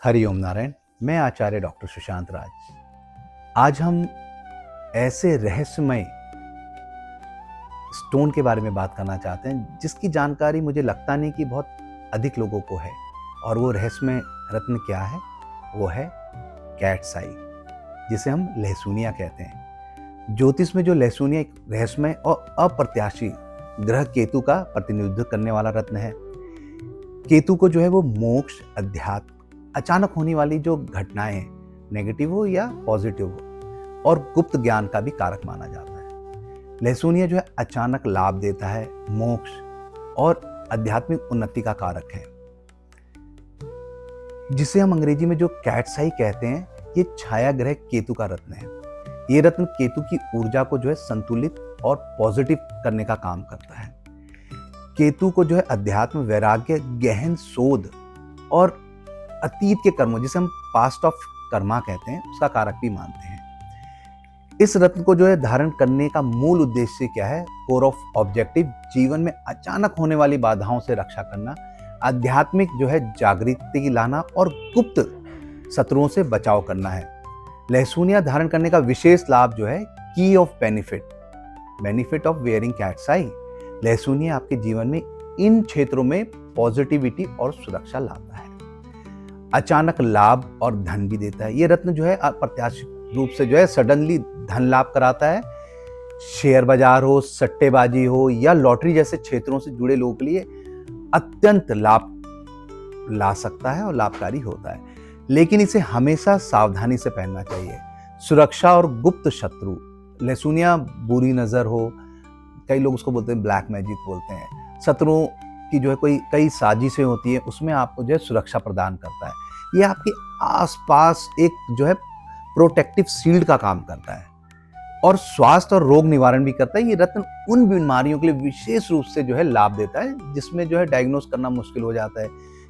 हरिओम नारायण। मैं आचार्य डॉक्टर सुशांत राज। आज हम ऐसे रहस्यमय स्टोन के बारे में बात करना चाहते हैं जिसकी जानकारी मुझे लगता नहीं कि बहुत अधिक लोगों को है। और वो रहस्यमय रत्न क्या है? वो है कैट्स-आई, जिसे हम लहसुनिया कहते हैं। ज्योतिष में जो लहसुनिया एक रहस्यमय और अप्रत्याशी ग्रह केतु का प्रतिनिधित्व करने वाला रत्न है। केतु को जो है वो मोक्ष, अध्यात्म, अचानक होने वाली जो घटनाएं, नेगेटिव हो या पॉजिटिव हो, और गुप्त ज्ञान का भी कारक माना जाता है। लहसुनिया जो है अचानक लाभ देता है, मोक्ष और आध्यात्मिक उन्नति का कारक है, जिसे हम अंग्रेजी में जो कैट्स-आई कहते हैं। ये छाया ग्रह केतु का रत्न है। ये रत्न केतु की ऊर्जा को जो है संतुलित और पॉजिटिव करने का काम करता है। केतु को जो है अध्यात्म, वैराग्य, गहन शोध और अतीत के कर्मों, जिसे हम पास्ट ऑफ कर्मा कहते हैं, उसका कारक भी मानते हैं। इस रत्न को जो है धारण करने का मूल उद्देश्य क्या है? कोर ऑफ ऑब्जेक्टिव, जीवन में अचानक होने वाली बाधाओं से रक्षा करना, आध्यात्मिक जो है जागृति लाना और गुप्त शत्रुओं से बचाव करना है। लहसुनिया धारण करने का विशेष लाभ जो है की ऑफ बेनिफिट ऑफ वेयरिंग कैट्स-आई। लहसुनिया आपके जीवन में इन क्षेत्रों में पॉजिटिविटी और सुरक्षा लाता है। अचानक लाभ और धन भी देता है। ये रत्न जो है अप्रत्याशित रूप से जो है सडनली धन लाभ कराता है। शेयर बाजार हो, सट्टेबाजी हो या लॉटरी जैसे क्षेत्रों से जुड़े लोगों के लिए अत्यंत लाभ ला सकता है और लाभकारी होता है, लेकिन इसे हमेशा सावधानी से पहनना चाहिए। सुरक्षा और गुप्त शत्रु, लहसुनिया बुरी नजर हो, कई लोग उसको बोलते हैं ब्लैक मैजिक बोलते हैं, शत्रुओं की जो है कई साजिशें होती है, उसमें आपको जो है सुरक्षा प्रदान करता है। ये आपके आसपास एक जो है प्रोटेक्टिव शील्ड का काम करता है और स्वास्थ्य और रोग निवारण भी करता है। ये रत्न उन बीमारियों के लिए विशेष रूप से जो है लाभ देता है जिसमें जो है डायग्नोस करना मुश्किल हो जाता है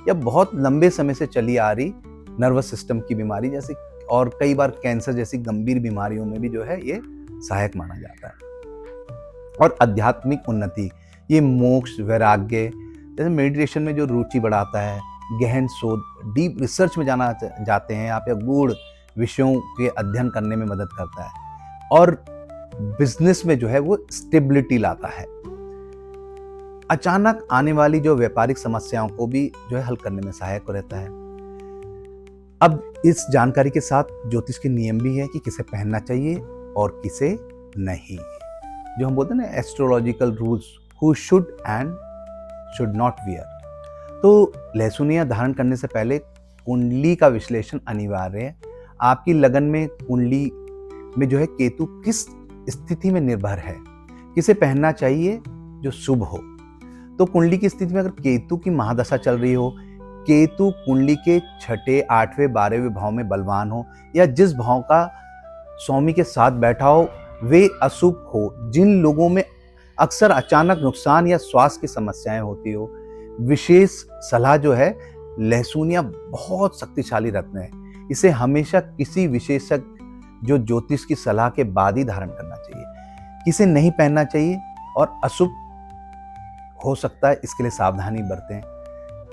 या बहुत लंबे समय से चली आ रही नर्वस सिस्टम की बीमारी जैसे, और कई बार कैंसर जैसी गंभीर बीमारियों में भी जो है ये सहायक माना जाता है। और आध्यात्मिक उन्नति, ये मोक्ष, वैराग्य, जैसे मेडिटेशन में जो रुचि बढ़ाता है, गहन शोध, डीप रिसर्च में जाना जाते हैं आप, या गूढ़ विषयों के अध्ययन करने में मदद करता है। और बिजनेस में जो है वो स्टेबिलिटी लाता है। अचानक आने वाली जो व्यापारिक समस्याओं को भी जो है हल करने में सहायक रहता है। अब इस जानकारी के साथ ज्योतिष के नियम भी है कि किसे पहनना चाहिए और किसे नहीं, जो हम बोलते हैं ना astrological rules, who should and should not wear. तो लहसुनिया धारण करने से पहले कुंडली का विश्लेषण अनिवार्य है। आपकी लगन में कुंडली में जो है केतु किस स्थिति में निर्भर है, किसे पहनना चाहिए जो शुभ हो। तो कुंडली की स्थिति में अगर केतु की महादशा चल रही हो, केतु कुंडली के 6, 8वें, 12वें भाव में बलवान हो, या जिस भाव का स्वामी के साथ बैठा हो वे अशुभ हो, जिन लोगों में अक्सर अचानक नुकसान या स्वास्थ्य की समस्याएं होती हो, विशेष सलाह जो है लहसुनिया बहुत शक्तिशाली रत्न है। इसे हमेशा किसी विशेषज्ञ जो ज्योतिष की सलाह के बाद ही धारण करना चाहिए। किसे नहीं पहनना चाहिए और अशुभ हो सकता है, इसके लिए सावधानी बरतें।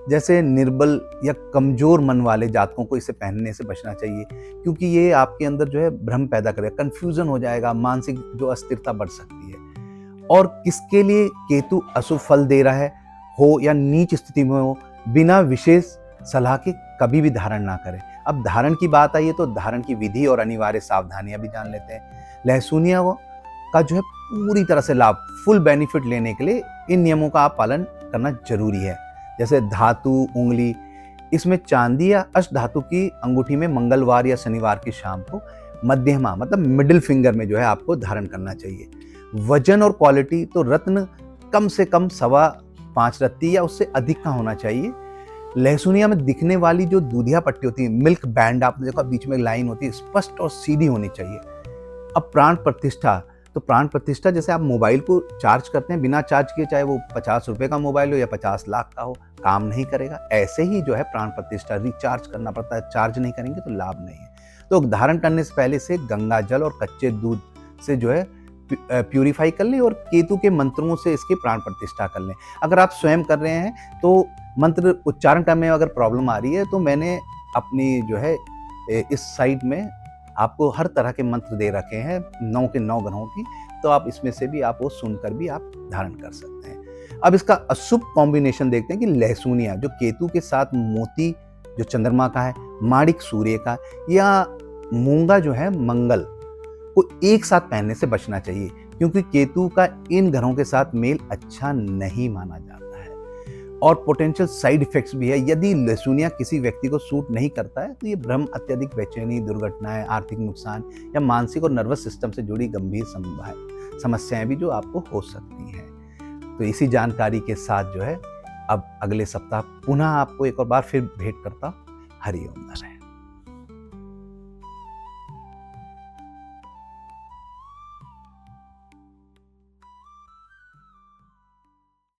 जैसे निर्बल या कमजोर मन वाले जातकों को इसे पहनने से बचना चाहिए, क्योंकि ये आपके अंदर जो है भ्रम पैदा करेगा, कंफ्यूजन हो जाएगा, मानसिक जो अस्थिरता बढ़ सकती है। और किसके लिए केतु अशुभ फल दे रहा है हो या नीच स्थिति में हो, बिना विशेष सलाह के कभी भी धारण ना करें। अब धारण की बात आई है तो धारण की विधि और अनिवार्य सावधानियां भी जान लेते हैं। लहसुनिया का जो है पूरी तरह से लाभ, फुल बेनिफिट लेने के लिए इन नियमों का आप पालन करना जरूरी है। जैसे धातु, उंगली, इसमें चांदी या अष्ट धातु की अंगूठी में मंगलवार या शनिवार की शाम को मध्यमा मतलब मिडिल फिंगर में जो है आपको धारण करना चाहिए। वजन और क्वालिटी, तो रत्न कम से कम 5.25 रत्ती या उससे अधिक का होना चाहिए। लहसुनिया में दिखने वाली जो दूधिया पट्टी होती है, मिल्क बैंड, आपने देखा बीच में लाइन होती है, स्पष्ट और सीधी होनी चाहिए। अब प्राण प्रतिष्ठा, तो प्राण प्रतिष्ठा जैसे आप मोबाइल को चार्ज करते हैं बिना चार्ज किए, चाहे वो 50 रुपए का मोबाइल हो या 50 लाख का हो, काम नहीं करेगा। ऐसे ही जो है प्राण प्रतिष्ठा रिचार्ज करना पड़ता है, चार्ज नहीं करेंगे तो लाभ नहीं है। तो धारण करने से पहले से गंगा जल और कच्चे दूध से जो है प्यूरिफाई कर लें और केतु के मंत्रों से इसकी प्राण प्रतिष्ठा कर लें। अगर आप स्वयं कर रहे हैं तो मंत्र उच्चारण करने में अगर प्रॉब्लम आ रही है तो मैंने अपनी जो है इस साइट में आपको हर तरह के मंत्र दे रखे हैं 9 के 9 ग्रहों की, तो आप इसमें से भी आप वो सुनकर भी आप धारण कर सकते हैं। अब इसका अशुभ कॉम्बिनेशन देखते हैं कि लहसुनिया जो केतु के साथ मोती जो चंद्रमा का है, माणिक सूर्य का, या मूंगा जो है मंगल को एक साथ पहनने से बचना चाहिए, क्योंकि केतु का इन ग्रहों के साथ मेल अच्छा नहीं माना जाता है और पोटेंशियल साइड इफेक्ट्स भी है। यदि लहसुनिया किसी व्यक्ति को सूट नहीं करता है तो ये भ्रम, अत्यधिक बेचैनी, दुर्घटनाएं, आर्थिक नुकसान या मानसिक और नर्वस सिस्टम से जुड़ी गंभीर समस्याएं भी जो आपको हो सकती हैं। तो इसी जानकारी के साथ जो है अब अगले सप्ताह पुनः आपको एक और बार फिर भेंट करता हूं। हरि ओम नारायण।